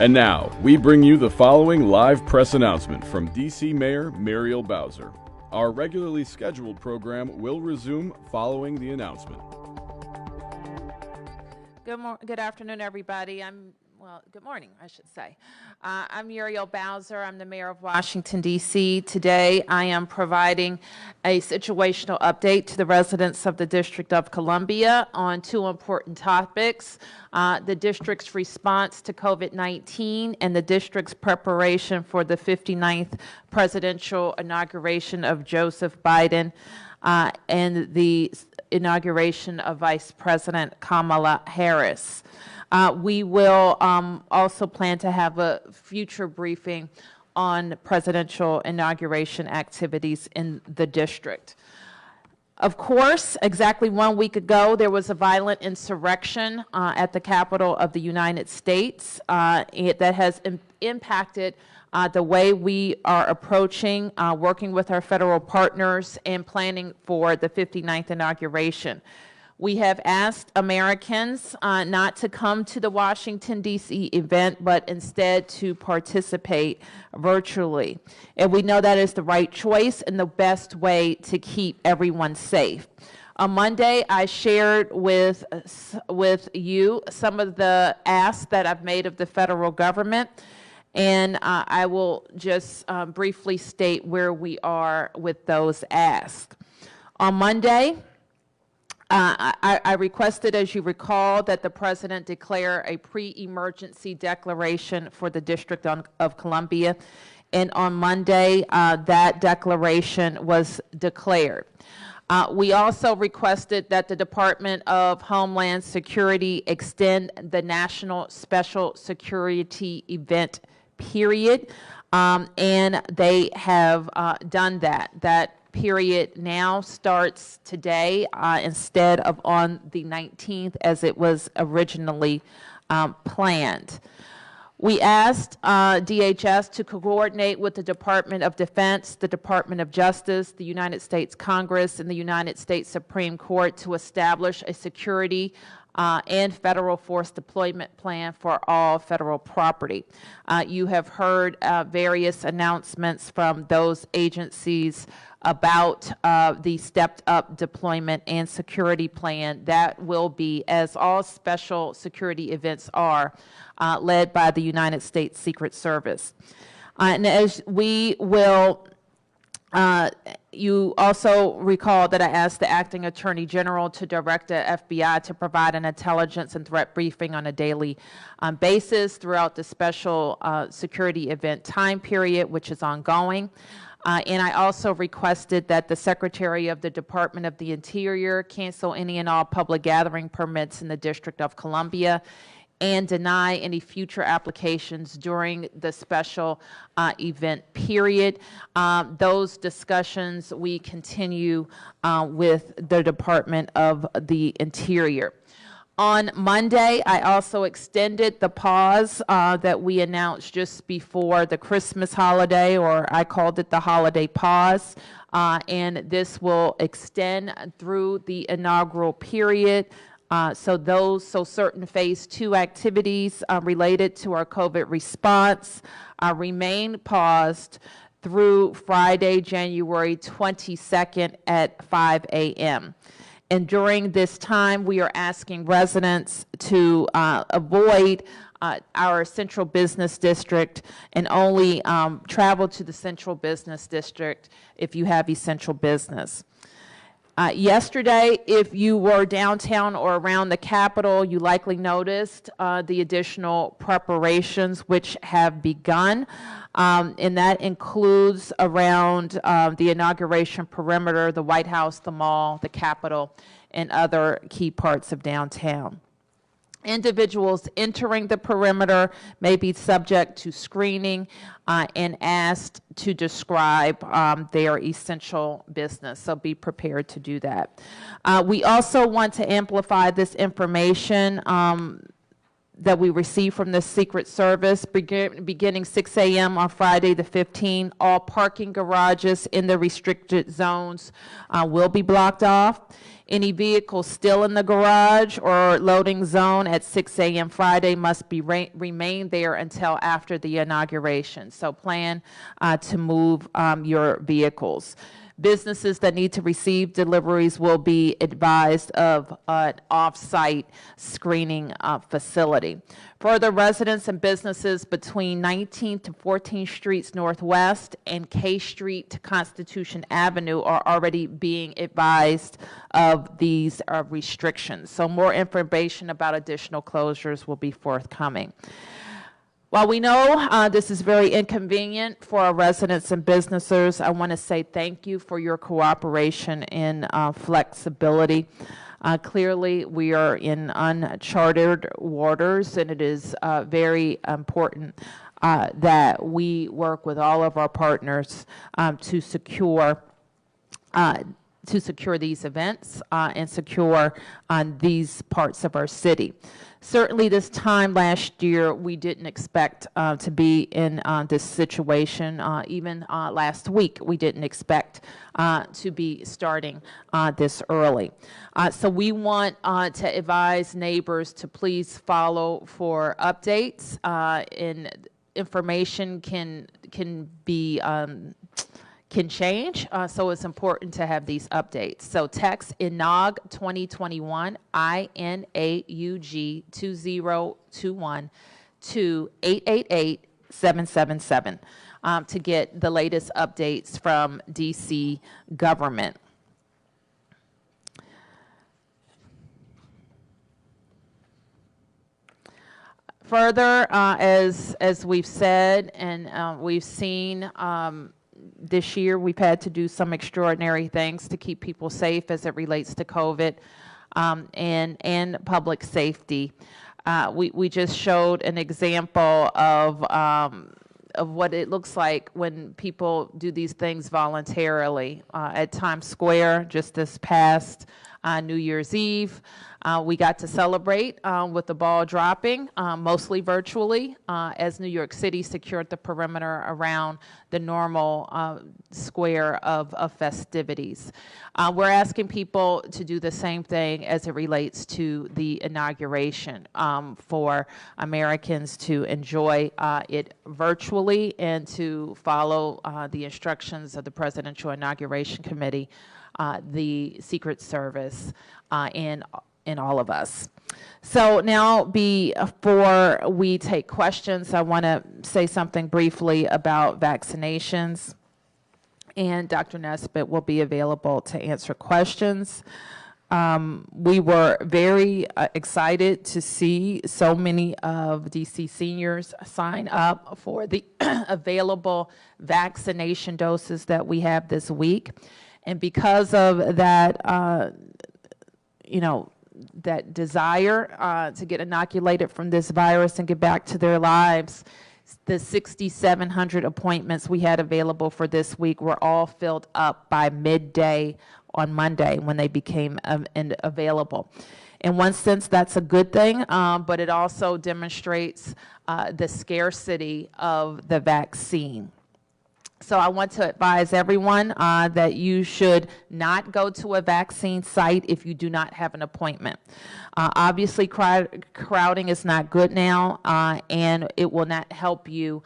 And now, we bring you the following live press announcement from D.C. Mayor Muriel Bowser. Our regularly scheduled program will resume following the announcement. Good afternoon, everybody. Good morning, I should say. I'm Muriel Bowser. I'm the mayor of Washington, D.C. Today, I am providing a situational update to the residents of the District of Columbia on two important topics: the district's response to COVID-19 and the district's preparation for the 59th presidential inauguration of Joseph Biden and the inauguration of Vice President Kamala Harris. We will also plan to have a future briefing on presidential inauguration activities in the district. Of course, exactly 1 week ago, there was a violent insurrection at the Capitol of the United States that has impacted the way we are approaching working with our federal partners and planning for the 59th inauguration. We have asked Americans not to come to the Washington, D.C. event, but instead to participate virtually. And we know that is the right choice and the best way to keep everyone safe. On Monday, I shared with you some of the asks that I've made of the federal government, and I will just briefly state where we are with those asks. On Monday, I requested, as you recall, that the president declare a pre-emergency declaration for the District of Columbia. And on Monday, that declaration was declared. We also requested that the Department of Homeland Security extend the National Special Security Event period, and they have done that. That period now starts today instead of on the 19th as it was originally planned. We asked DHS to coordinate with the Department of Defense, the Department of Justice, the United States Congress, and the United States Supreme Court to establish a security and federal force deployment plan for all federal property. You have heard various announcements from those agencies about the stepped-up deployment and security plan that will be, as all special security events are, led by the United States Secret Service. And as we will, you also recall that I asked the Acting Attorney General to direct the FBI to provide an intelligence and threat briefing on a daily basis throughout the special security event time period, which is ongoing. And I also requested that the Secretary of the Department of the Interior cancel any and all public gathering permits in the District of Columbia and deny any future applications during the special event period. Those discussions we continue with the Department of the Interior. On Monday, I also extended the pause that we announced just before the Christmas holiday, or I called it the holiday pause, and this will extend through the inaugural period. So certain phase 2 activities related to our COVID response remain paused through Friday, January 22nd at 5 a.m. And during this time, we are asking residents to avoid our central business district and only travel to the central business district if you have essential business. Yesterday, if you were downtown or around the Capitol, you likely noticed the additional preparations which have begun, and that includes around the inauguration perimeter, the White House, the mall, the Capitol, and other key parts of downtown. Individuals entering the perimeter may be subject to screening and asked to describe their essential business, so be prepared to do that. We also want to amplify this information that we received from the Secret Service. Beginning 6 a.m. on Friday the 15th, all parking garages in the restricted zones will be blocked off. Any vehicles still in the garage or loading zone at 6 a.m. Friday must be remain there until after the inauguration. So plan to move your vehicles. Businesses that need to receive deliveries will be advised of an off-site screening facility. Further, residents and businesses between 19th to 14th Streets Northwest and K Street to Constitution Avenue are already being advised of these restrictions. So more information about additional closures will be forthcoming. While we know this is very inconvenient for our residents and businesses, I want to say thank you for your cooperation and flexibility. Clearly, we are in uncharted waters, and it is very important that we work with all of our partners to secure these events and secure these parts of our city. Certainly this time last year, we didn't expect to be in this situation. Even last week, we didn't expect to be starting this early. So we want to advise neighbors to please follow for updates. And information can change, so it's important to have these updates. So text INAUG 2021, INAUG 2021 to 888-777 to get the latest updates from DC government. Further, as we've said and we've seen, this year, we've had to do some extraordinary things to keep people safe as it relates to COVID and public safety. We just showed an example of what it looks like when people do these things voluntarily. At Times Square, just this past New Year's Eve, we got to celebrate with the ball dropping, mostly virtually, as New York City secured the perimeter around the normal square of festivities. We're asking people to do the same thing as it relates to the inauguration, for Americans to enjoy it virtually and to follow the instructions of the Presidential Inauguration Committee, the Secret Service, and all of us. So now, before we take questions, I want to say something briefly about vaccinations, and Dr. Nesbitt will be available to answer questions. We were very excited to see so many of DC seniors sign up for the available vaccination doses that we have this week. And because of that, that desire to get inoculated from this virus and get back to their lives, the 6,700 appointments we had available for this week were all filled up by midday on Monday when they became available. In one sense, that's a good thing, but it also demonstrates the scarcity of the vaccine. So I want to advise everyone that you should not go to a vaccine site if you do not have an appointment. Obviously, crowding is not good now, and it will not help you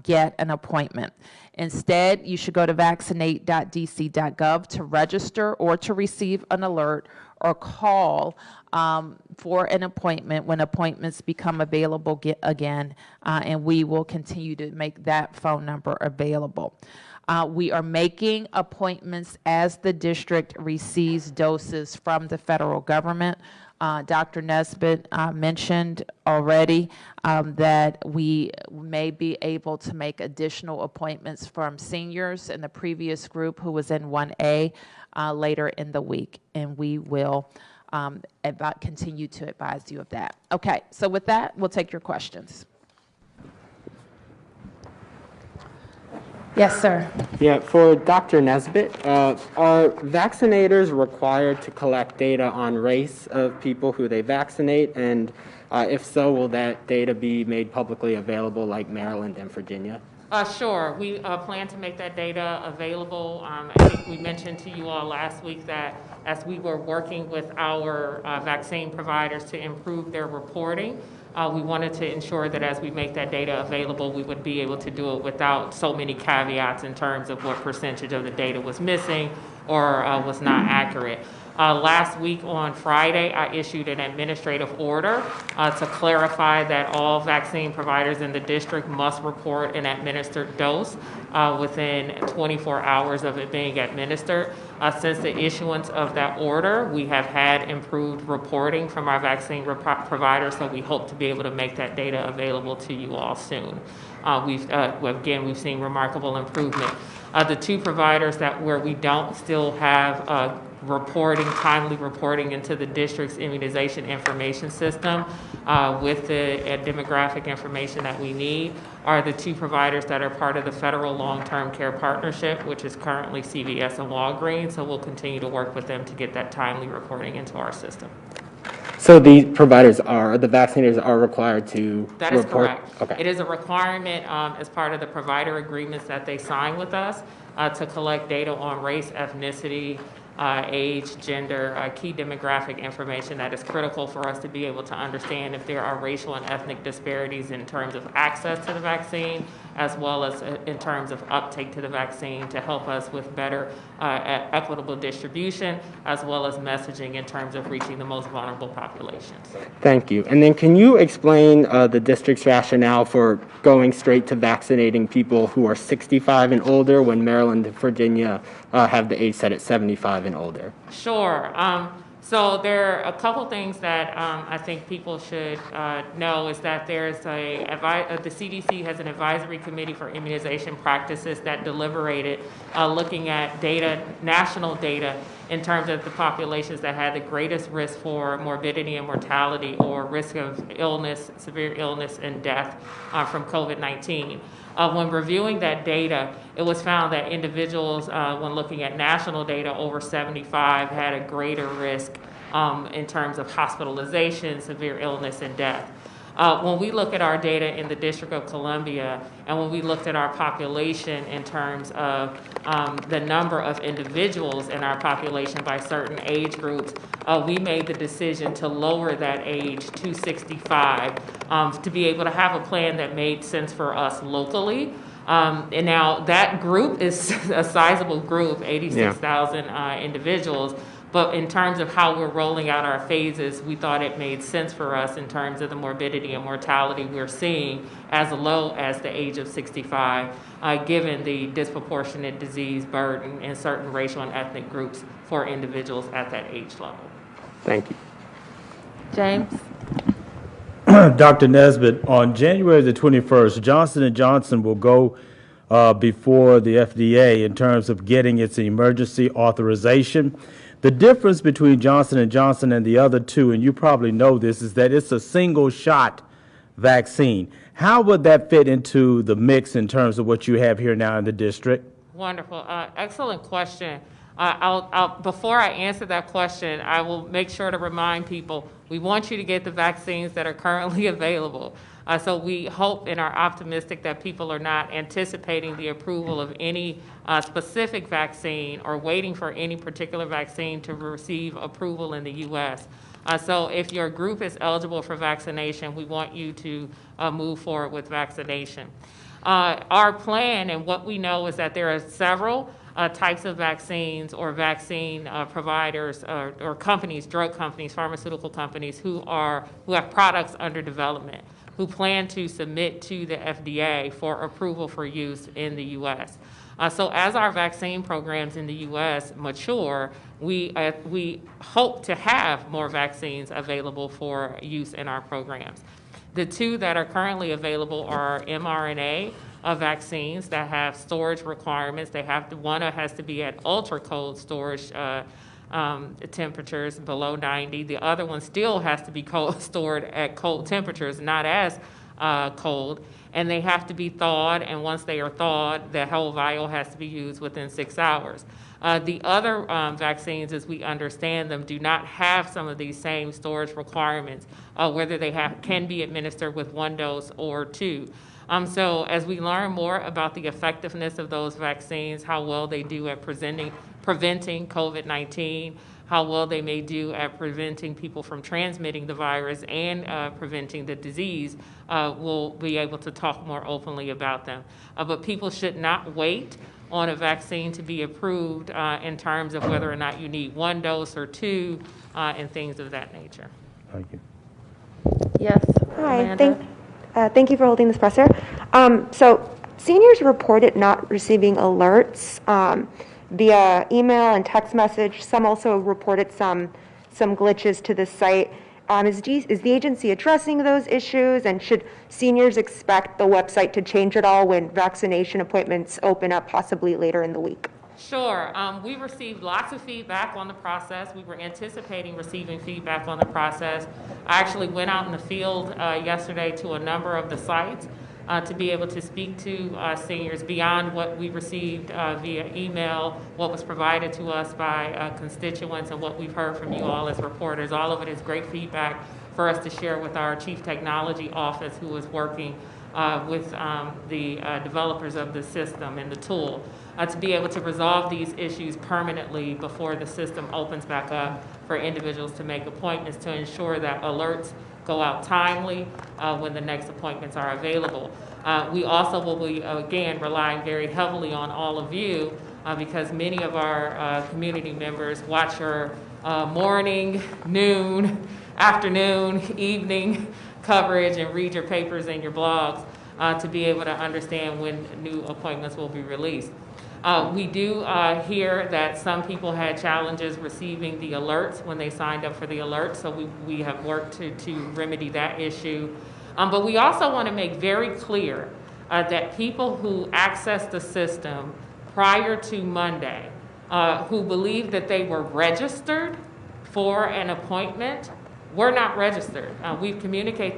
get an appointment. Instead, you should go to vaccinate.dc.gov to register or to receive an alert, or call for an appointment when appointments become available again, and we will continue to make that phone number available. We are making appointments as the district receives doses from the federal government. Dr. Nesbitt mentioned already that we may be able to make additional appointments from seniors in the previous group who was in 1A later in the week, and we will continue to advise you of that. Okay, so with that, we'll take your questions. Yes, sir. Yeah, for Dr. Nesbitt, are vaccinators required to collect data on race of people who they vaccinate? And if so, will that data be made publicly available like Maryland and Virginia? Sure. We plan to make that data available. I think we mentioned to you all last week that as we were working with our vaccine providers to improve their reporting, we wanted to ensure that as we make that data available, we would be able to do it without so many caveats in terms of what percentage of the data was missing or was not accurate. Last week on Friday, I issued an administrative order to clarify that all vaccine providers in the district must report an administered dose within 24 hours of it being administered. Since the issuance of that order, we have had improved reporting from our vaccine providers, so we hope to be able to make that data available to you all soon. We've seen remarkable improvement. The two providers where we don't still have timely reporting into the district's immunization information system with the demographic information that we need are the two providers that are part of the federal long-term care partnership, which is currently CVS and Walgreens. So we'll continue to work with them to get that timely reporting into our system. So the vaccinators are required to report? That is correct. Okay. It is a requirement as part of the provider agreements that they sign with us to collect data on race, ethnicity, age, gender, key demographic information that is critical for us to be able to understand if there are racial and ethnic disparities in terms of access to the vaccine, as well as in terms of uptake to the vaccine to help us with better equitable distribution, as well as messaging in terms of reaching the most vulnerable populations. Thank you. And then can you explain the district's rationale for going straight to vaccinating people who are 65 and older when Maryland and Virginia have the age set at 75 and older? Sure. So there are a couple things that I think people should know is that there's the CDC has an advisory committee for immunization practices that deliberated looking at data, national data, in terms of the populations that had the greatest risk for morbidity and mortality or risk of illness, severe illness and death from COVID-19. When reviewing that data, it was found that individuals, when looking at national data over 75, had a greater risk in terms of hospitalization, severe illness, and death. When we look at our data in the District of Columbia, and when we looked at our population in terms of the number of individuals in our population by certain age groups, we made the decision to lower that age to 65 to be able to have a plan that made sense for us locally. And now that group is a sizable group, 86,000 individuals. But in terms of how we're rolling out our phases, we thought it made sense for us in terms of the morbidity and mortality we're seeing as low as the age of 65, given the disproportionate disease burden in certain racial and ethnic groups for individuals at that age level. Thank you. James? Dr. Nesbitt, on January the 21st, Johnson & Johnson will go before the FDA in terms of getting its emergency authorization. The difference between Johnson & Johnson and the other two, and you probably know this, is that it's a single-shot vaccine. How would that fit into the mix in terms of what you have here now in the district? Wonderful. Excellent question. Before I answer that question, I will make sure to remind people, we want you to get the vaccines that are currently available. So we hope and are optimistic that people are not anticipating the approval of any specific vaccine or waiting for any particular vaccine to receive approval in the U.S. So if your group is eligible for vaccination, we want you to move forward with vaccination. Our plan and what we know is that there are several types of vaccines or vaccine providers or companies, drug companies, pharmaceutical companies who have products under development, who plan to submit to the FDA for approval for use in the U.S. So as our vaccine programs in the U.S. mature, we hope to have more vaccines available for use in our programs. The two that are currently available are mRNA vaccines that have storage requirements. One has to be at ultra cold storage temperatures below 90. The other one still has to be stored at cold temperatures, not as cold, and they have to be thawed, and once they are thawed, the whole vial has to be used within 6 hours. The other vaccines, as we understand them, do not have some of these same storage requirements, whether they can be administered with 1 dose or 2. So as we learn more about the effectiveness of those vaccines, how well they do at preventing COVID-19, how well they may do at preventing people from transmitting the virus and preventing the disease, we'll be able to talk more openly about them. But people should not wait on a vaccine to be approved in terms of whether or not you need 1 dose or 2 and things of that nature. Thank you. Yes, Hi, Amanda? thank you for holding this presser. So seniors reported not receiving alerts via email and text message. Some also reported some glitches to the site. Is the agency addressing those issues, and should seniors expect the website to change at all when vaccination appointments open up possibly later in the week? Sure. We received lots of feedback on the process. We were anticipating receiving feedback on the process. I actually went out in the field yesterday to a number of the sites to be able to speak to seniors beyond what we received via email, what was provided to us by constituents, and what we've heard from you all as reporters. All of it is great feedback for us to share with our Chief Technology Office, who is working with the developers of the system and the tool to be able to resolve these issues permanently before the system opens back up for individuals to make appointments, to ensure that alerts go out timely when the next appointments are available. We also will be, again, relying very heavily on all of you because many of our community members watch your morning, noon, afternoon, evening coverage and read your papers and your blogs to be able to understand when new appointments will be released. We do hear that some people had challenges receiving the alerts when they signed up for the alerts, so we have worked to remedy that issue. But we also want to make very clear that people who access the system prior to Monday, who believe that they were registered for an appointment, were not registered. We've communicated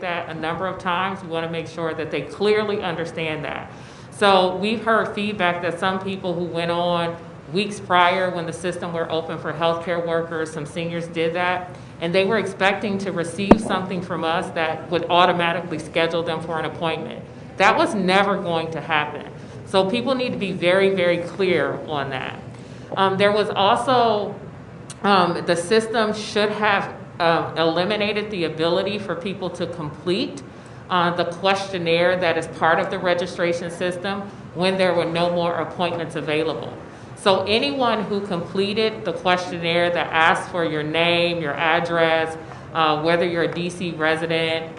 that a number of times. We want to make sure that they clearly understand that. So we've heard feedback that some people who went on weeks prior when the system were open for healthcare workers, some seniors did that, and they were expecting to receive something from us that would automatically schedule them for an appointment. That was never going to happen. So people need to be very, very clear on that. There was also, the system should have eliminated the ability for people to complete the questionnaire that is part of the registration system when there were no more appointments available. So anyone who completed the questionnaire that asks for your name, your address, whether you're a DC resident,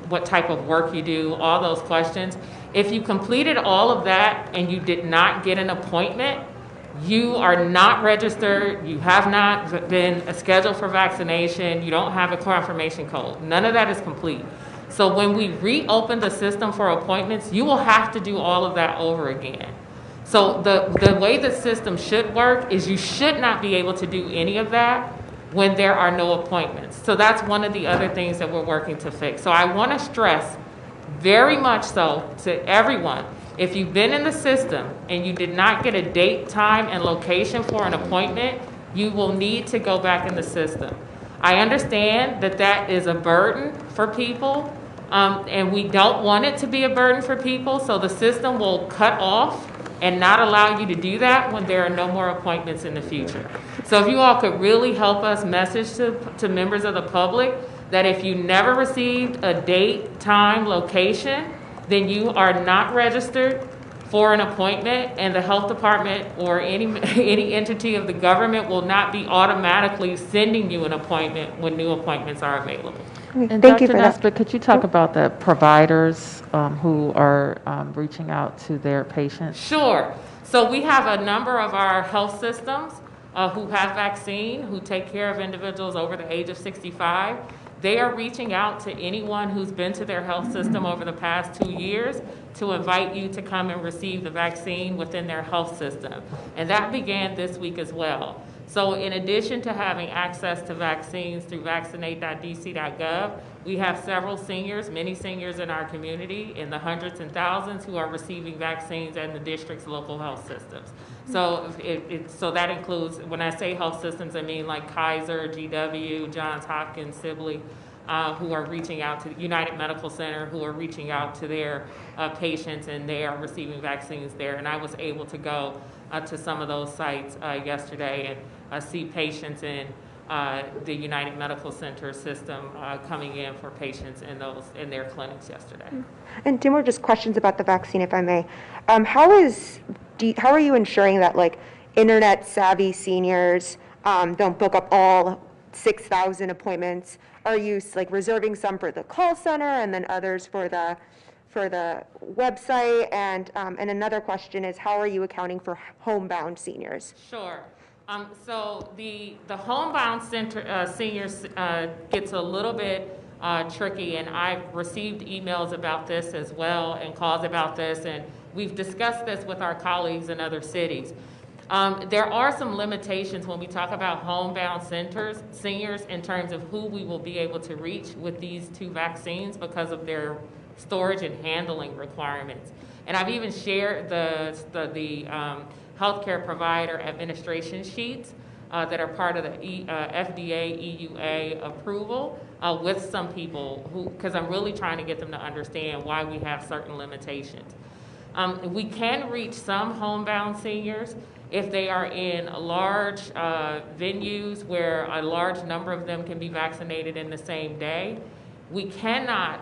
what type of work you do, all those questions, if you completed all of that and you did not get an appointment, you are not registered, you have not been scheduled for vaccination, you don't have a confirmation code. None of that is complete. So when we reopen the system for appointments, you will have to do all of that over again. So the way the system should work is you should not be able to do any of that when there are no appointments. So that's one of the other things that we're working to fix. So I want to stress very much so to everyone, if you've been in the system and you did not get a date, time, and location for an appointment, you will need to go back in the system. I understand that that is a burden for people, and we don't want it to be a burden for people, so the system will cut off and not allow you to do that when there are no more appointments in the future. So if you all could really help us message to members of the public that if you never received a date, time, location, then you are not registered for an appointment, and the health department or any entity of the government will not be automatically sending you an appointment when new appointments are available. And Thank you Dr. for that. Nesbitt, could you talk about the providers who are reaching out to their patients? Sure. So we have a number of our health systems who have vaccine, who take care of individuals over the age of 65. They are reaching out to anyone who's been to their health system over the past 2 years to invite you to come and receive the vaccine within their health system. And that began this week as well. So in addition to having access to vaccines through vaccinate.dc.gov, we have several seniors, many seniors in our community, in the hundreds and thousands, who are receiving vaccines in the district's local health systems. So so that includes, when I say health systems, I mean like Kaiser, GW, Johns Hopkins, Sibley, who are reaching out to United Medical Center, who are reaching out to their patients, and they are receiving vaccines there. And I was able to go to some of those sites yesterday and see patients in the United Medical Center system coming in for patients in their clinics yesterday. And two more just questions about the vaccine, if I may. How are you ensuring that like internet savvy seniors don't book up all 6,000 appointments? Are you like reserving some for the call center and then others for the website? And another question is, how are you accounting for homebound seniors? Sure. So the homebound seniors gets a little bit tricky, and I've received emails about this as well and calls about this, and we've discussed this with our colleagues in other cities. There are some limitations when we talk about homebound seniors in terms of who we will be able to reach with these two vaccines because of their storage and handling requirements. And I've even shared the healthcare provider administration sheets that are part of the FDA, EUA approval with some people because I'm really trying to get them to understand why we have certain limitations. We can reach some homebound seniors if they are in large venues where a large number of them can be vaccinated in the same day. We cannot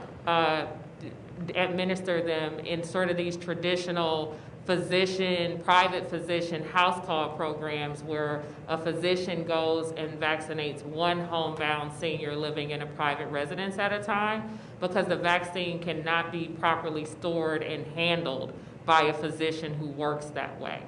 administer them in sort of these traditional private physician house call programs where a physician goes and vaccinates one homebound senior living in a private residence at a time, because the vaccine cannot be properly stored and handled by a physician who works that way.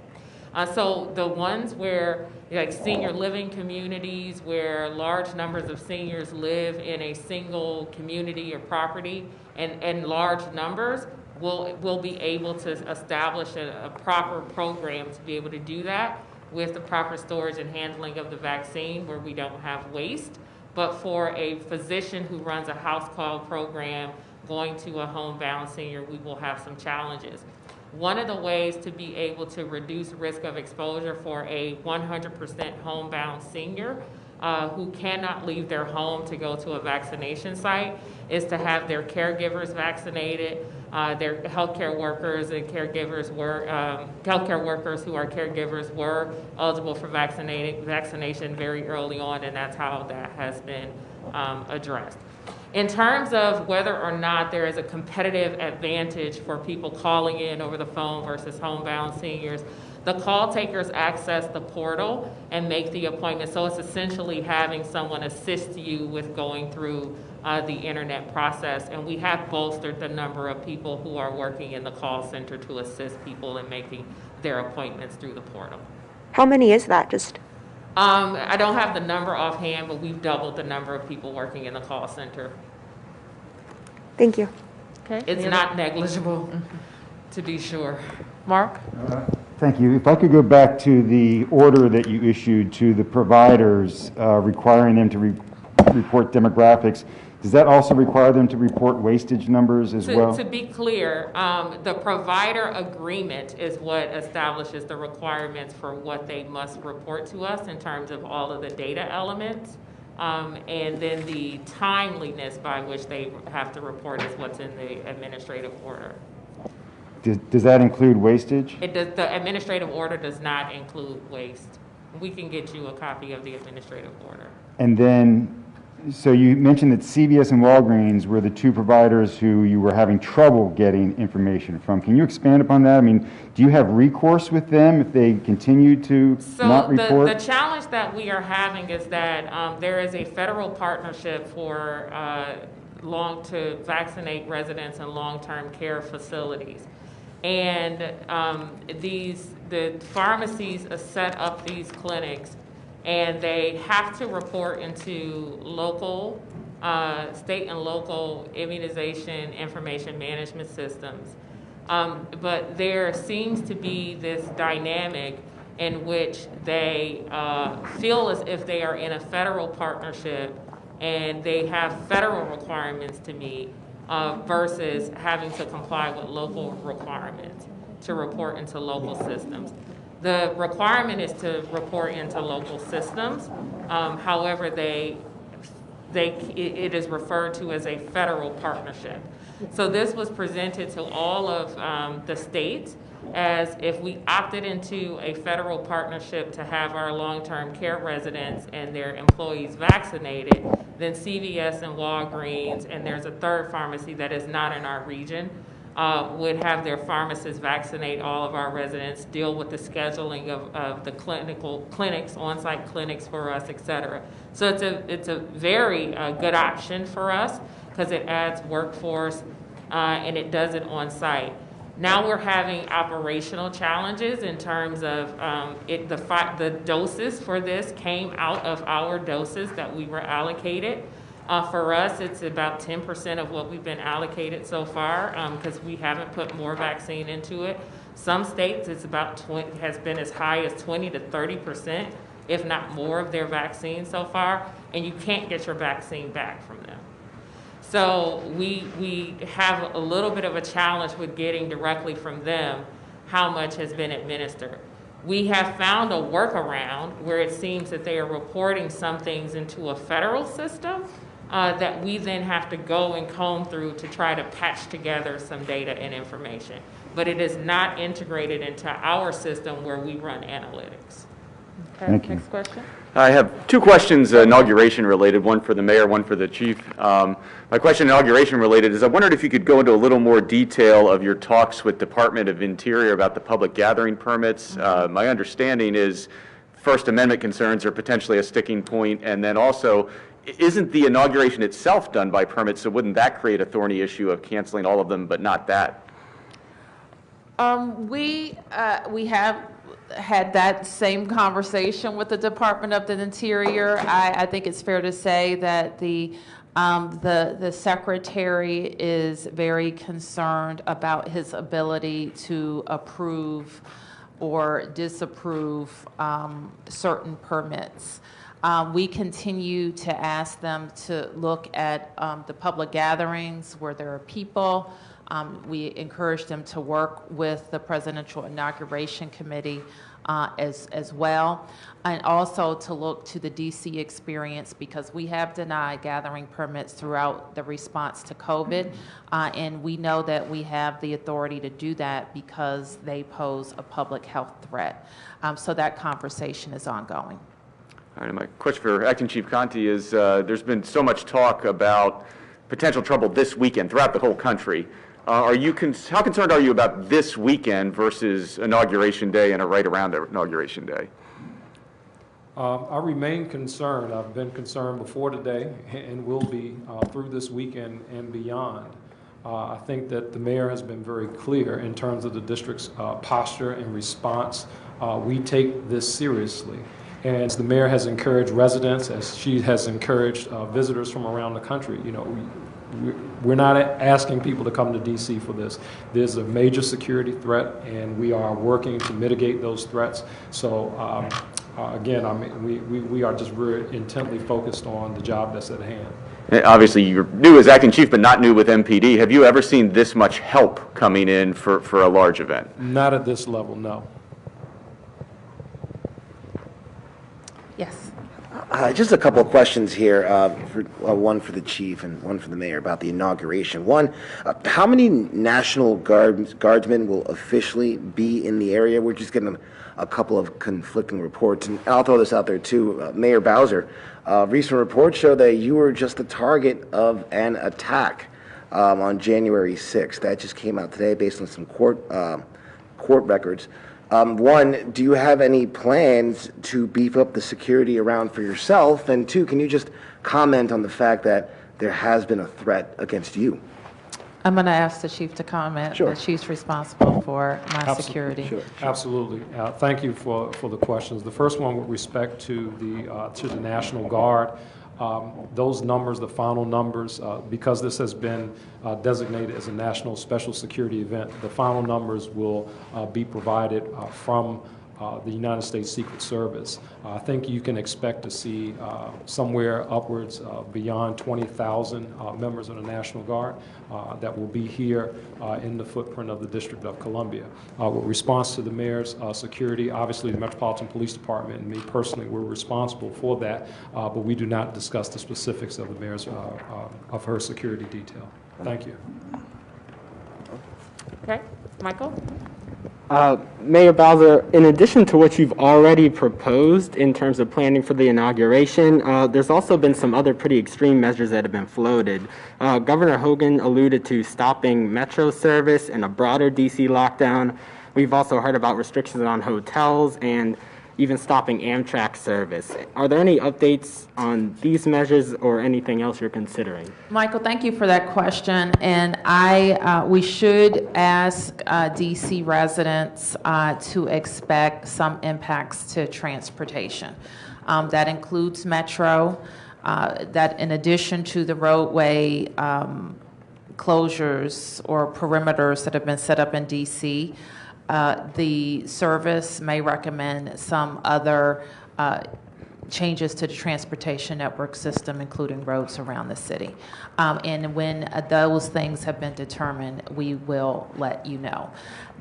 So the ones where, like senior living communities where large numbers of seniors live in a single community or property and large numbers, we'll be able to establish a proper program to be able to do that with the proper storage and handling of the vaccine where we don't have waste. But for a physician who runs a house call program going to a homebound senior, we will have some challenges. One of the ways to be able to reduce risk of exposure for a 100% homebound senior who cannot leave their home to go to a vaccination site is to have their caregivers vaccinated, their healthcare workers and caregivers healthcare workers who are caregivers were eligible for vaccination very early on, and that's how that has been addressed. In terms of whether or not there is a competitive advantage for people calling in over the phone versus homebound seniors, the call takers access the portal and make the appointment. So it's essentially having someone assist you with going through the internet process. And we have bolstered the number of people who are working in the call center to assist people in making their appointments through the portal. How many is that? Just I don't have the number offhand, but we've doubled the number of people working in the call center. thank you. Okay. It's not negligible, to be sure. Mark? Thank you. If I could go back to the order that you issued to the providers requiring them to report demographics, does that also require them to report wastage numbers as well? To be clear, the provider agreement is what establishes the requirements for what they must report to us in terms of all of the data elements. And then the timeliness by which they have to report is what's in the administrative order. Does that include wastage? It does. The administrative order does not include waste. We can get you a copy of the administrative order. And then, so you mentioned that CVS and Walgreens were the two providers who you were having trouble getting information from. Can you expand upon that? I mean, do you have recourse with them if they continue to not report? So the challenge that we are having is that there is a federal partnership for to vaccinate residents in long-term care facilities. And the pharmacies set up these clinics, and they have to report into local, state and local immunization information management systems. But there seems to be this dynamic in which they feel as if they are in a federal partnership and they have federal requirements to meet versus having to comply with local requirements to report into local systems. The requirement is to report into local systems. However, it is referred to as a federal partnership. So this was presented to all of the states as if we opted into a federal partnership to have our long-term care residents and their employees vaccinated, then CVS and Walgreens, and there's a third pharmacy that is not in our region, would have their pharmacists vaccinate all of our residents, deal with the scheduling of the clinics, on-site clinics for us, et cetera. So it's a very good option for us because it adds workforce and it does it on-site. Now we're having operational challenges in terms of the doses for this came out of our doses that we were allocated. For us, it's about 10% of what we've been allocated so far because we haven't put more vaccine into it. Some states, it's about has been as high as 20 to 30%, if not more, of their vaccine so far, and you can't get your vaccine back from them. So we have a little bit of a challenge with getting directly from them how much has been administered. We have found a workaround where it seems that they are reporting some things into a federal system that we then have to go and comb through to try to patch together some data and information. But it is not integrated into our system where we run analytics. Okay, Thank you. next question. I have two questions, inauguration related, one for the mayor, one for the chief. My question, inauguration related, is I wondered if you could go into a little more detail of your talks with Department of Interior about the public gathering permits. My understanding is First Amendment concerns are potentially a sticking point, and then also, isn't the inauguration itself done by permits, so wouldn't that create a thorny issue of canceling all of them, but not that? We have had that same conversation with the Department of the Interior. I think it's fair to say that the secretary is very concerned about his ability to approve or disapprove certain permits. We continue to ask them to look at the public gatherings where there are people. We encourage them to work with the Presidential Inauguration Committee as well, and also to look to the DC experience because we have denied gathering permits throughout the response to COVID, and we know that we have the authority to do that because they pose a public health threat. So that conversation is ongoing. All right, my question for Acting Chief Conti is there's been so much talk about potential trouble this weekend throughout the whole country. How concerned are you about this weekend versus Inauguration Day and right around Inauguration Day? I remain concerned. I've been concerned before today and will be through this weekend and beyond. I think that the mayor has been very clear in terms of the district's posture and response. We take this seriously. And the mayor has encouraged residents, as she has encouraged visitors from around the country. You know, we're not asking people to come to DC for this. There's a major security threat, and we are working to mitigate those threats. So again, I mean, we are just very intently focused on the job that's at hand. Obviously, you're new as acting chief, but not new with MPD. Have you ever seen this much help coming in for a large event? Not at this level, no. Yes. Just a couple of questions here, one for the chief and one for the mayor about the inauguration. One, how many National Guardsmen will officially be in the area? We're just getting a couple of conflicting reports, and I'll throw this out there too. Mayor Bowser, recent reports show that you were just the target of an attack on January 6th. That just came out today based on some court records. One, do you have any plans to beef up the security around for yourself? And two, can you just comment on the fact that there has been a threat against you? I'm going to ask the chief to comment. Sure. The chief's responsible for my security. Sure. Absolutely. Thank you for the questions. The first one with respect to the National Guard. Those numbers, the final numbers, because this has been designated as a national special security event, the final numbers will be provided from the United States Secret Service. I think you can expect to see somewhere upwards beyond 20,000 members of the National Guard that will be here in the footprint of the District of Columbia. With response to the mayor's security, obviously the Metropolitan Police Department and me personally, we're responsible for that, but we do not discuss the specifics of the mayor's of her security detail. Thank you. Okay, Michael? Mayor Bowser, in addition to what you've already proposed in terms of planning for the inauguration, there's also been some other pretty extreme measures that have been floated. Governor Hogan alluded to stopping Metro service and a broader DC lockdown. We've also heard about restrictions on hotels and even stopping Amtrak service. Are there any updates on these measures or anything else you're considering? Michael, thank you for that question. And we should ask DC residents to expect some impacts to transportation. That includes Metro, that in addition to the roadway closures or perimeters that have been set up in DC, the service may recommend some other changes to the transportation network system, including roads around the city. And when those things have been determined, we will let you know.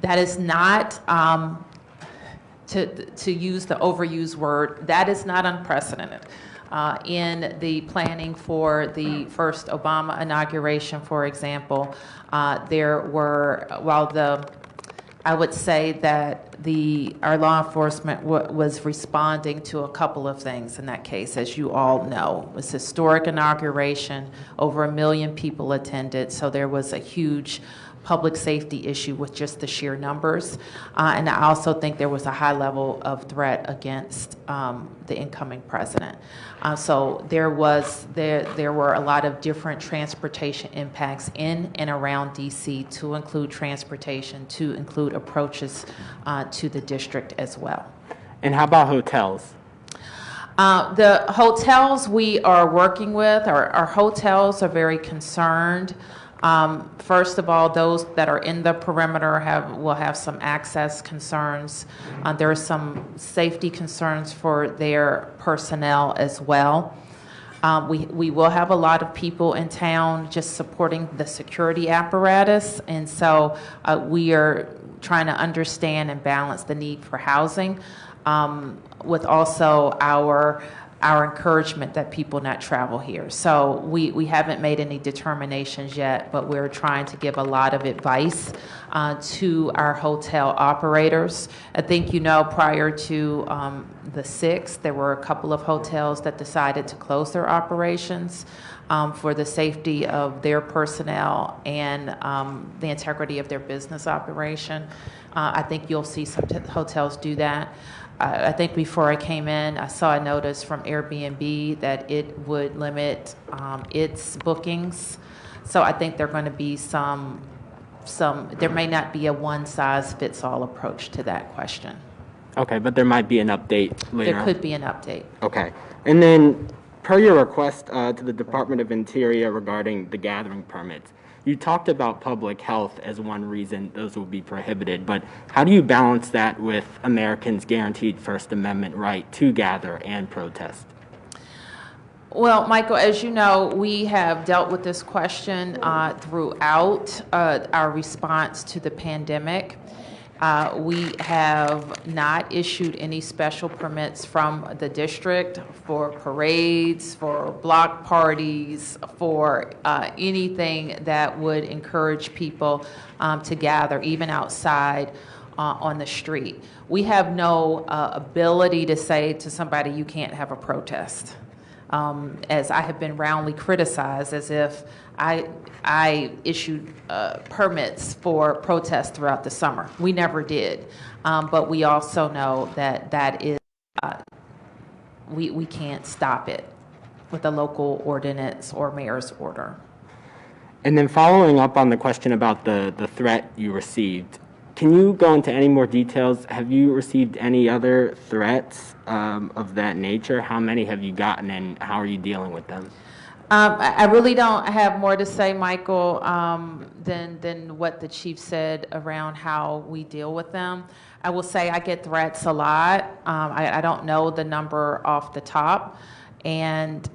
That is not, to use the overused word, that is not unprecedented. In the planning for the first Obama inauguration, for example, there were, I would say that our law enforcement was responding to a couple of things in that case, as you all know. It was historic inauguration, over 1 million people attended, so there was a huge public safety issue with just the sheer numbers. And I also think there was a high level of threat against the incoming president. So there were a lot of different transportation impacts in and around DC, to include transportation, to include approaches to the district as well. And how about hotels? The hotels we are working with, our hotels are very concerned. First of all, those that are in the perimeter will have some access concerns. There are some safety concerns for their personnel as well. We will have a lot of people in town just supporting the security apparatus, and so we are trying to understand and balance the need for housing with also our encouragement that people not travel here. So we haven't made any determinations yet, but we're trying to give a lot of advice to our hotel operators. I think prior to the 6th, there were a couple of hotels that decided to close their operations for the safety of their personnel and the integrity of their business operation. I think you'll see some hotels do that. I think before I came in, I saw a notice from Airbnb that it would limit its bookings. So I think there are going to be there may not be a one-size-fits-all approach to that question. Okay, but there might be an update later. There could be an update. Okay. And then, per your request to the Department of Interior regarding the gathering permits, you talked about public health as one reason those will be prohibited, but how do you balance that with Americans' guaranteed First Amendment right to gather and protest? Well, Michael, as you know, we have dealt with this question throughout our response to the pandemic. We have not issued any special permits from the district for parades, for block parties, for anything that would encourage people to gather, even outside on the street. We have no ability to say to somebody, you can't have a protest. As I have been roundly criticized as if I issued permits for protests throughout the summer. We never did. But we also know that is, we can't stop it with a local ordinance or mayor's order. And then following up on the question about the threat you received, can you go into any more details? Have you received any other threats of that nature? How many have you gotten, and how are you dealing with them? I really don't have more to say, Michael, than what the chief said around how we deal with them. I will say I get threats a lot. I don't know the number off the top. And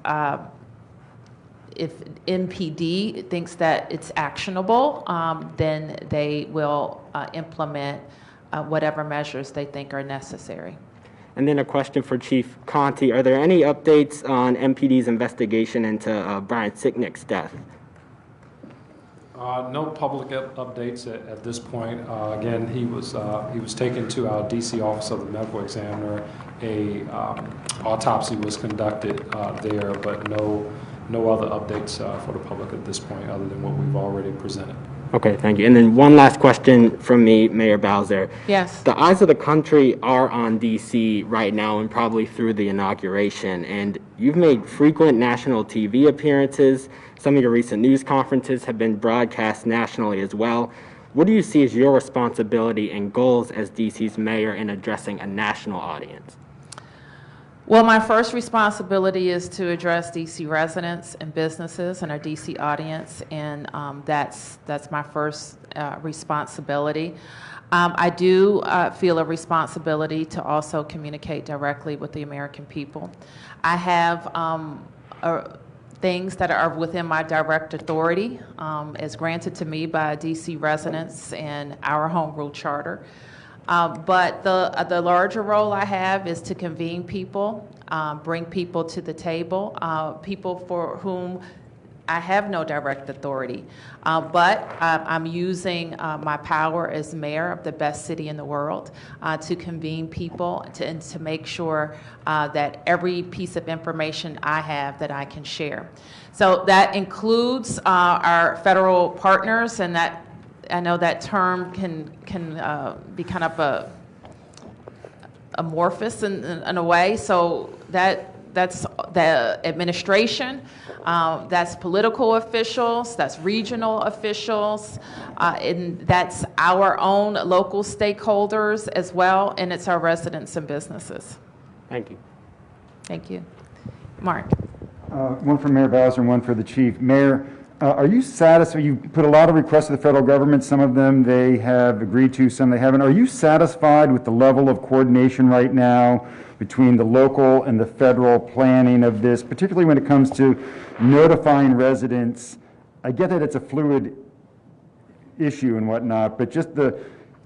if MPD thinks that it's actionable, then they will implement whatever measures they think are necessary. And then a question for Chief Conti. Are there any updates on MPD's investigation into Brian Sicknick's death? No public updates at this point. Again, he was taken to our DC Office of the Medical Examiner. A autopsy was conducted there, but no other updates for the public at this point other than what we've already presented. Okay, thank you. And then one last question from me, Mayor Bowser. Yes. The eyes of the country are on DC right now and probably through the inauguration. And you've made frequent national TV appearances. Some of your recent news conferences have been broadcast nationally as well. What do you see as your responsibility and goals as DC's mayor in addressing a national audience? Well, my first responsibility is to address DC residents and businesses and our DC audience, and that's my first responsibility. I do feel a responsibility to also communicate directly with the American people. I have things that are within my direct authority as granted to me by DC residents and our home rule charter. But the larger role I have is to convene people, bring people to the table, people for whom I have no direct authority. But I'm using my power as mayor of the best city in the world to convene people and to make sure that every piece of information I have that I can share. So that includes our federal partners, and that I know that term can be kind of amorphous in a way. So that's the administration, that's political officials, that's regional officials, and that's our own local stakeholders as well, and it's our residents and businesses. Thank you. Thank you. Mark. One for Mayor Bowser and one for the chief. Mayor, are you satisfied? You put a lot of requests to the federal government. Some of them they have agreed to, some they haven't. Are you satisfied with the level of coordination right now between the local and the federal planning of this, particularly when it comes to notifying residents? I get that it's a fluid issue and whatnot, but just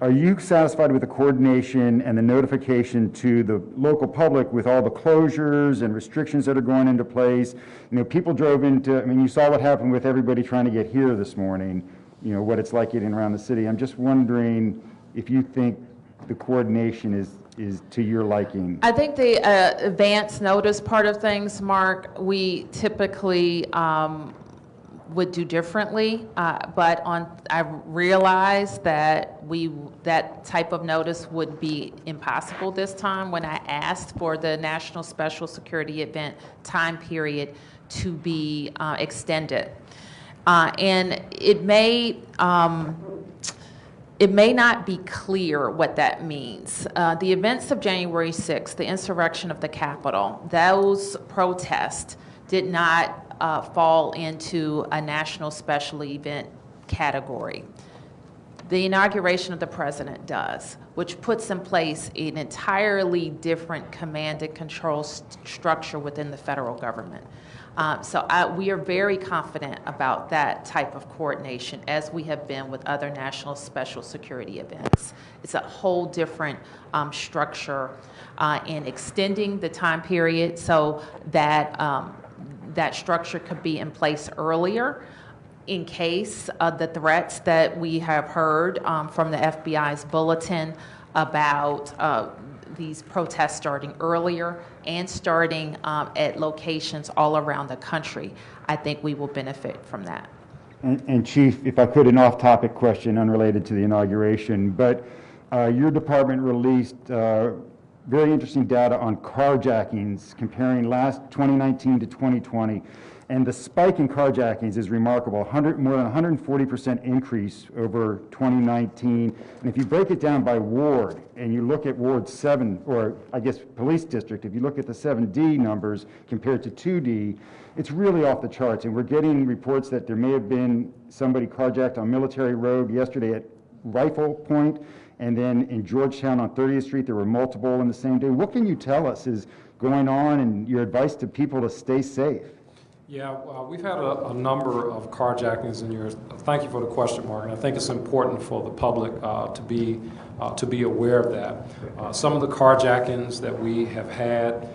are you satisfied with the coordination and the notification to the local public with all the closures and restrictions that are going into place? You know, people drove into, I mean, you saw what happened with everybody trying to get here this morning, you know, what it's like getting around the city. I'm just wondering if you think the coordination is to your liking. I think the advance notice part of things, Mark, we typically would do differently, but I realized that that type of notice would be impossible this time when I asked for the National Special Security Event time period to be extended. And it may not be clear what that means. The events of January 6th, the insurrection of the Capitol, those protests did not fall into a national special event category. The inauguration of the president does, which puts in place an entirely different command and control structure within the federal government. So we are very confident about that type of coordination, as we have been with other national special security events. It's a whole different structure in extending the time period so that that structure could be in place earlier in case of the threats that we have heard from the FBI's bulletin about these protests starting earlier and starting at locations all around the country. I think we will benefit from that. And Chief, if I could, an off-topic question unrelated to the inauguration, but your department released very interesting data on carjackings comparing 2019 to 2020. And the spike in carjackings is remarkable, more than 140% increase over 2019. And if you break it down by ward, and you look at Ward 7, or I guess police district, if you look at the 7D numbers compared to 2D, it's really off the charts. And we're getting reports that there may have been somebody carjacked on Military Road yesterday at Rifle Point, and then in Georgetown on 30th Street, there were multiple in the same day. What can you tell us is going on and your advice to people to stay safe? Yeah, we've had a number of carjackings in years. Thank you for the question, Mark. And I think it's important for the public to be aware of that. Some of the carjackings that we have had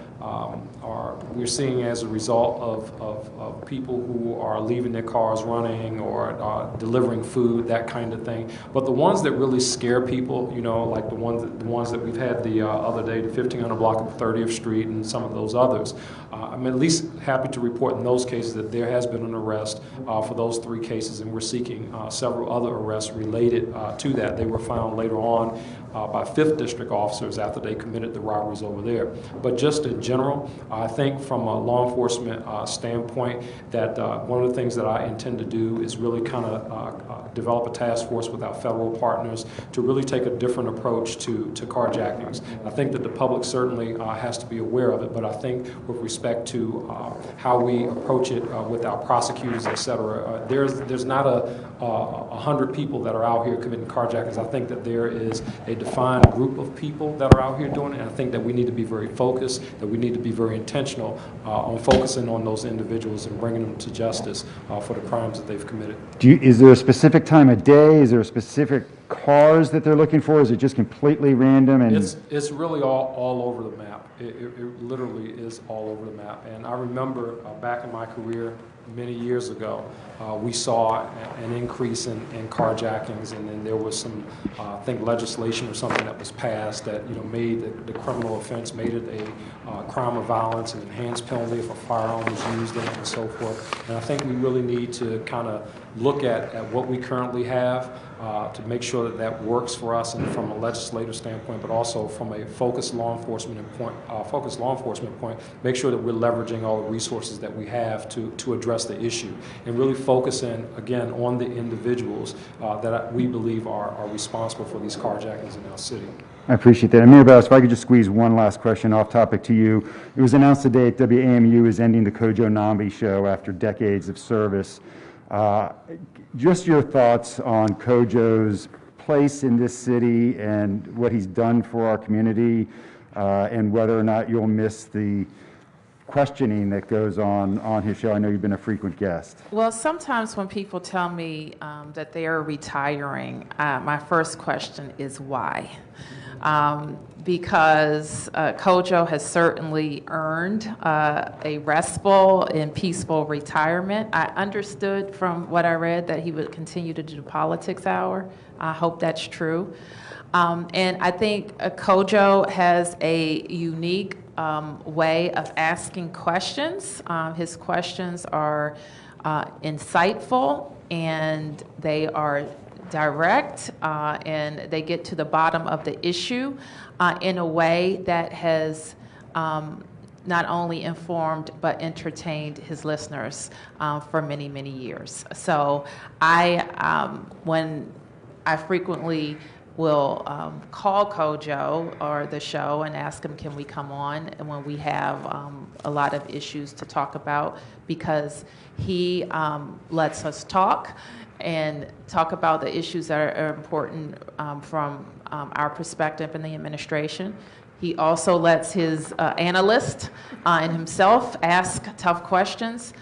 we're seeing as a result of people who are leaving their cars running or delivering food, that kind of thing. But the ones that really scare people, you know, like the ones that we've had the other day, the 1500 block of 30th Street and some of those others, I'm at least happy to report in those cases that there has been an arrest for those 3 cases, and we're seeking several other arrests related to that. They were found later on by 5th District officers after they committed the robberies over there. But just in general, I think from a law enforcement standpoint that one of the things that I intend to do is really kind of develop a task force with our federal partners to really take a different approach to carjackings. I think that the public certainly has to be aware of it, but I think with respect to how we approach it with our prosecutors, et cetera, there's not 100 people that are out here committing carjackings. I think that there is a defined group of people that are out here doing it, and I think that we need to be very focused, that we need to be very intentional on focusing on those individuals and bringing them to justice for the crimes that they've committed. Is there a specific time of day? Is there a specific cars that they're looking for? Is it just completely random? And it's really all over the map. It literally is all over the map. And I remember back in my career many years ago, we saw an increase in carjackings, and then there was some, I think, legislation or something that was passed that made the criminal offense, made it a crime of violence, an enhanced penalty if a firearm was used in it, and so forth. And I think we really need to kind of look at what we currently have to make sure that works for us, and from a legislative standpoint, but also from a focused law enforcement point, make sure that we're leveraging all the resources that we have to address the issue, and really focusing again on the individuals that we believe are responsible for these carjackings in our city. I appreciate that. And Mayor Bowser, if I could just squeeze one last question off topic to you. It was announced today that WAMU is ending the Kojo Nambi show after decades of service. Just your thoughts on Kojo's place in this city and what he's done for our community, and whether or not you'll miss the questioning that goes on his show. I know you've been a frequent guest. Well, sometimes when people tell me that they are retiring, my first question is why? Because Kojo has certainly earned a restful and peaceful retirement. I understood from what I read that he would continue to do the politics hour. I hope that's true. And I think Kojo has a unique way of asking questions. His questions are insightful, and they are direct, and they get to the bottom of the issue in a way that has not only informed but entertained his listeners for many, many years. So when I frequently will call Kojo or the show and ask him, can we come on, and when we have a lot of issues to talk about, because he lets us talk and talk about the issues that are important from our perspective in the administration. He also lets his analyst and himself ask tough questions,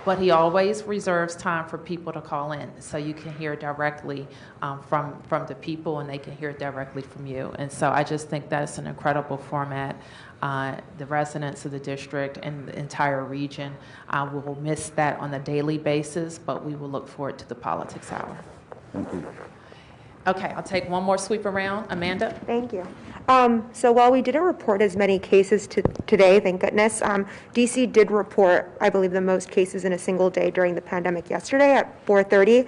but he always reserves time for people to call in, so you can hear directly from the people, and they can hear directly from you. And so I just think that's an incredible format. The residents of the district and the entire region will miss that on a daily basis, but we will look forward to the politics hour. Thank you. Okay, I'll take one more sweep around. Amanda? Thank you. So while we didn't report as many cases today, thank goodness, DC did report, I believe, the most cases in a single day during the pandemic yesterday at 4:30.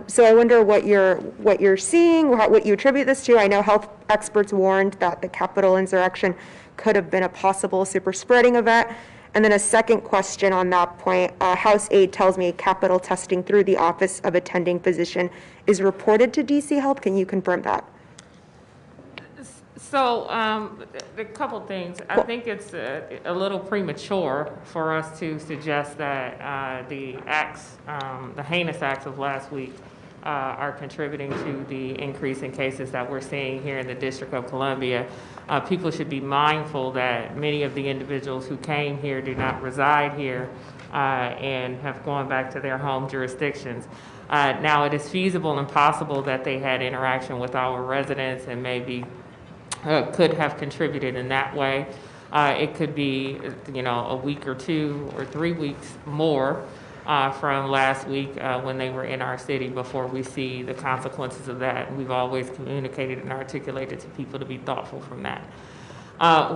So I wonder what you're seeing, what you attribute this to. I know health experts warned that the Capitol insurrection could have been a possible super spreading event. And then a second question on that point, House Aide tells me capital testing through the Office of Attending Physician is reported to DC Health. Can you confirm that? So, a couple things. I think it's a little premature for us to suggest that the acts, the heinous acts of last week are contributing to the increase in cases that we're seeing here in the District of Columbia. People should be mindful that many of the individuals who came here do not reside here and have gone back to their home jurisdictions. Now, it is feasible and possible that they had interaction with our residents and maybe could have contributed in that way. It could be, a week or 2 or 3 weeks more from last week when they were in our city before we see the consequences of that. We've always communicated and articulated to people to be thoughtful from that.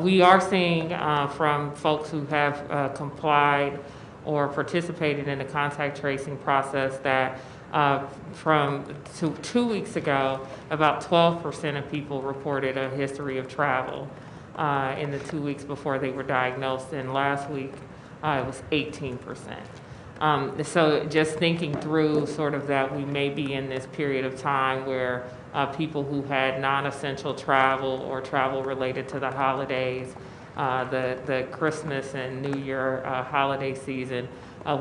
We are seeing from folks who have complied or participated in the contact tracing process that from 2 weeks ago, about 12% of people reported a history of travel in the 2 weeks before they were diagnosed, and last week it was 18%. So just thinking through sort of that we may be in this period of time where people who had non-essential travel or travel related to the holidays, the Christmas and New Year holiday season,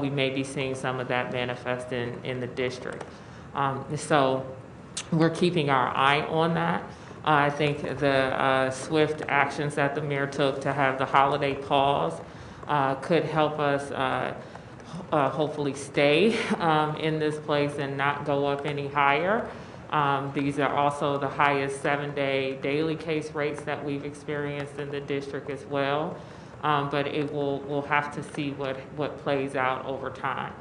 we may be seeing some of that manifest in the district. So we're keeping our eye on that. I think the swift actions that the mayor took to have the holiday pause could help us hopefully stay in this place and not go up any higher. These are also the highest 7-day daily case rates that we've experienced in the district as well. But we'll have to see what plays out over time.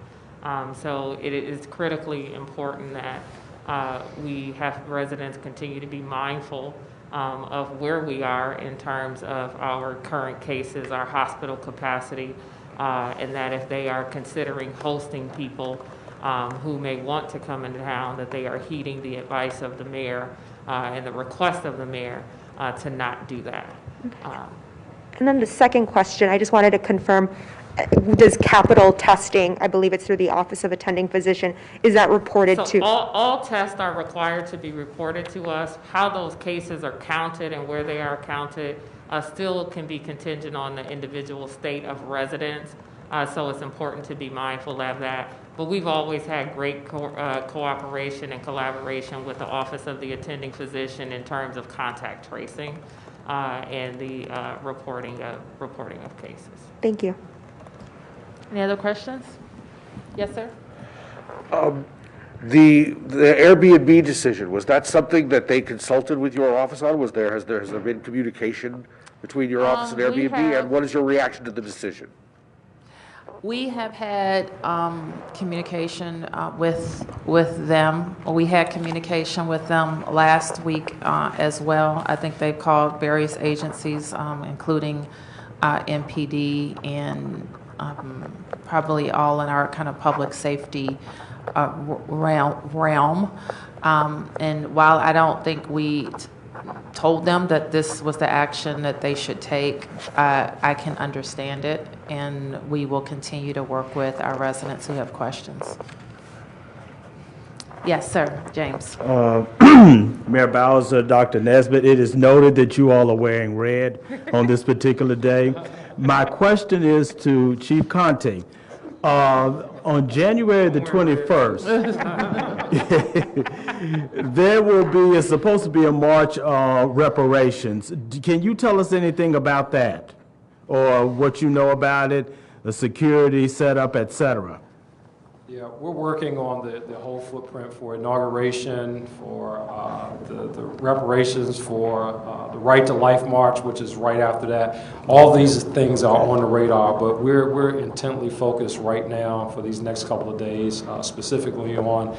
So it is critically important that we have residents continue to be mindful of where we are in terms of our current cases, our hospital capacity, and that if they are considering hosting people who may want to come into town, that they are heeding the advice of the mayor and the request of the mayor to not do that. And then the second question, I just wanted to confirm, does capital testing, I believe it's through the Office of Attending Physician, is that reported So to? all tests are required to be reported to us. How those cases are counted and where they are counted still can be contingent on the individual state of residence. So it's important to be mindful of that. But we've always had great cooperation and collaboration with the Office of the Attending Physician in terms of contact tracing and the reporting of cases. Thank you. Any other questions? Yes, sir? The Airbnb decision, was that something that they consulted with your office on? Has there been communication between your office and Airbnb? And what is your reaction to the decision? We have had communication with them. We had communication with them last week as well. I think they called various agencies, including MPD and probably all in our kind of public safety realm. And while I don't think we told them that this was the action that they should take, I can understand it, and we will continue to work with our residents who have questions. Yes, sir. James. Mayor Bowser, Dr. Nesbitt, it is noted that you all are wearing red on this particular day. My question is to Chief Conte. On January the 21st, it's supposed to be a march of reparations. Can you tell us anything about that, or what you know about it, the security setup, et cetera? Yeah, we're working on the whole footprint for inauguration, for the reparations, for the Right to Life March, which is right after that. All these things are on the radar, but we're intently focused right now for these next couple of days, specifically on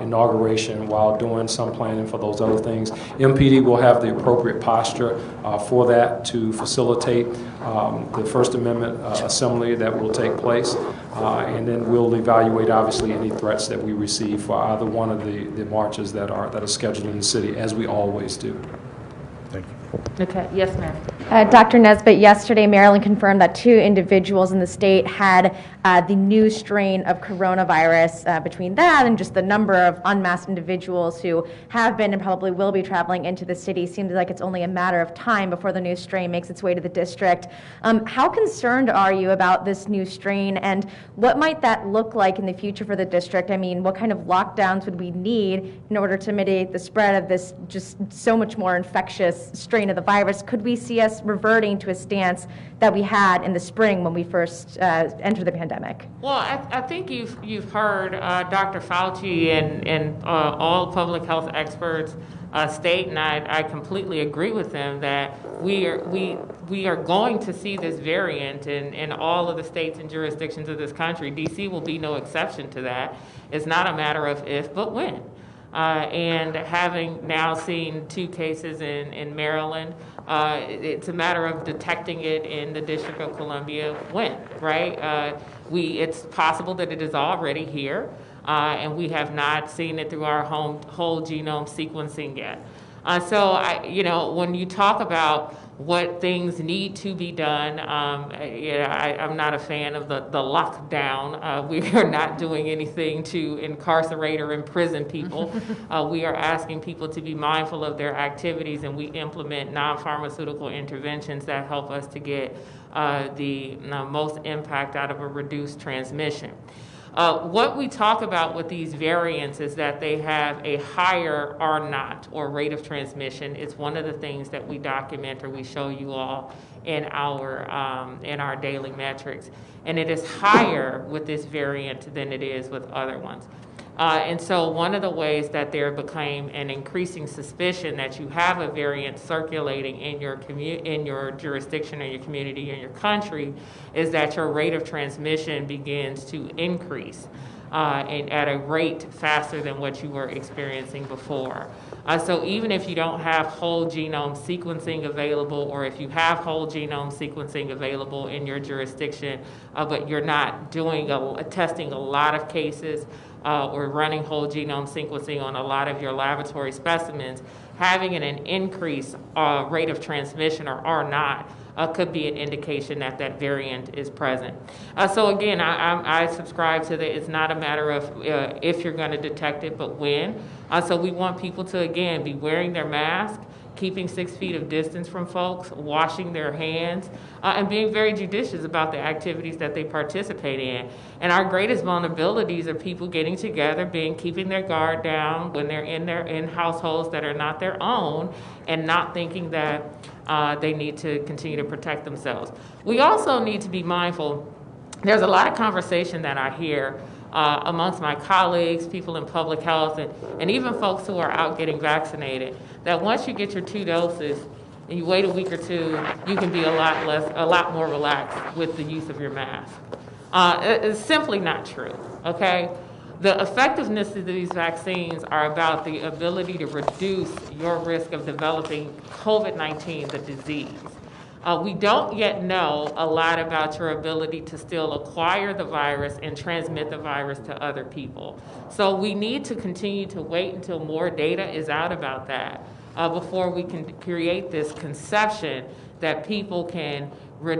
inauguration, while doing some planning for those other things. MPD will have the appropriate posture for that to facilitate the First Amendment assembly that will take place, and then we'll evaluate obviously any threats that we receive for either one of the marches that are scheduled in the city, as we always do. Thank you. Okay, yes, ma'am. Dr. Nesbitt, yesterday Maryland confirmed that 2 individuals in the state had the new strain of coronavirus. Between that and just the number of unmasked individuals who have been and probably will be traveling into the city, seems like it's only a matter of time before the new strain makes its way to the district. How concerned are you about this new strain, and what might that look like in the future for the district? I mean, what kind of lockdowns would we need in order to mitigate the spread of this just so much more infectious strain of the virus? Could we see us reverting to a stance that we had in the spring when we first entered the pandemic? Well, I think you've heard Dr. Fauci and all public health experts state, and I completely agree with them, that we are going to see this variant in all of the states and jurisdictions of this country. DC will be no exception to that. It's not a matter of if, but when. And having now seen 2 cases in Maryland, it's a matter of detecting it in the District of Columbia when, right? It's possible that it is already here, and we have not seen it through our whole genome sequencing yet. So, when you talk about what things need to be done, I'm not a fan of the lockdown. We are not doing anything to incarcerate or imprison people. We are asking people to be mindful of their activities, and we implement non-pharmaceutical interventions that help us to get the most impact out of a reduced transmission. What we talk about with these variants is that they have a higher R0, or rate of transmission. It's one of the things that we document or we show you all in our daily metrics. And it is higher with this variant than it is with other ones. And so one of the ways that there became an increasing suspicion that you have a variant circulating in your jurisdiction or your community or your country is that your rate of transmission begins to increase and at a rate faster than what you were experiencing before. So even if you don't have whole genome sequencing available, or if you have whole genome sequencing available in your jurisdiction, but you're not doing testing a lot of cases, or running whole genome sequencing on a lot of your laboratory specimens, having an increased rate of transmission, or R0, could be an indication that that variant is present. So again, I subscribe to that. It's not a matter of if you're going to detect it, but when. So we want people to, again, be wearing their mask, keeping 6 feet of distance from folks, washing their hands, and being very judicious about the activities that they participate in. And our greatest vulnerabilities are people getting together, keeping their guard down when they're in households that are not their own, and not thinking that they need to continue to protect themselves. We also need to be mindful. There's a lot of conversation that I hear amongst my colleagues, people in public health, and even folks who are out getting vaccinated, that once you get your 2 doses and you wait a week or 2, you can be a lot more relaxed with the use of your mask. It's simply not true, okay? The effectiveness of these vaccines are about the ability to reduce your risk of developing COVID-19, the disease. We don't yet know a lot about your ability to still acquire the virus and transmit the virus to other people. So we need to continue to wait until more data is out about that before we can create this conception that people can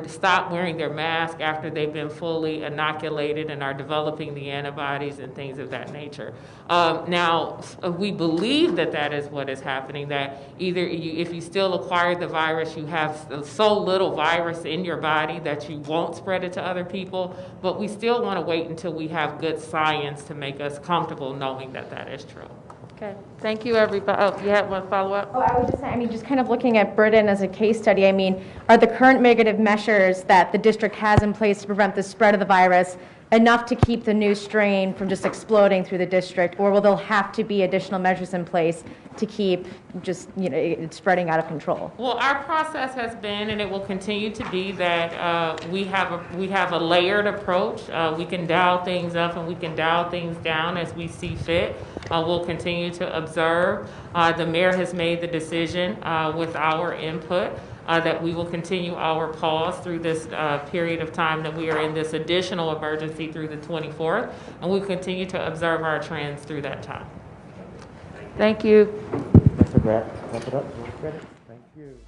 stop wearing their mask after they've been fully inoculated and are developing the antibodies and things of that nature. Now, we believe that that is what is happening, that either if you still acquire the virus, you have so little virus in your body that you won't spread it to other people, but we still want to wait until we have good science to make us comfortable knowing that that is true. Okay, thank you, everybody. Oh, you have one follow-up? Oh, I would just say, just kind of looking at Britain as a case study, are the current mitigative measures that the district has in place to prevent the spread of the virus enough to keep the new strain from just exploding through the district, or will there have to be additional measures in place to keep just, it spreading out of control? Well, our process has been, and it will continue to be, that we have a layered approach. We can dial things up and we can dial things down as we see fit. We'll continue to observe. The mayor has made the decision with our input that we will continue our pause through this period of time that we are in this additional emergency through the 24th, and we'll continue to observe our trends through that time. Thank you. Mr. Grant, wrap it up. Thank you.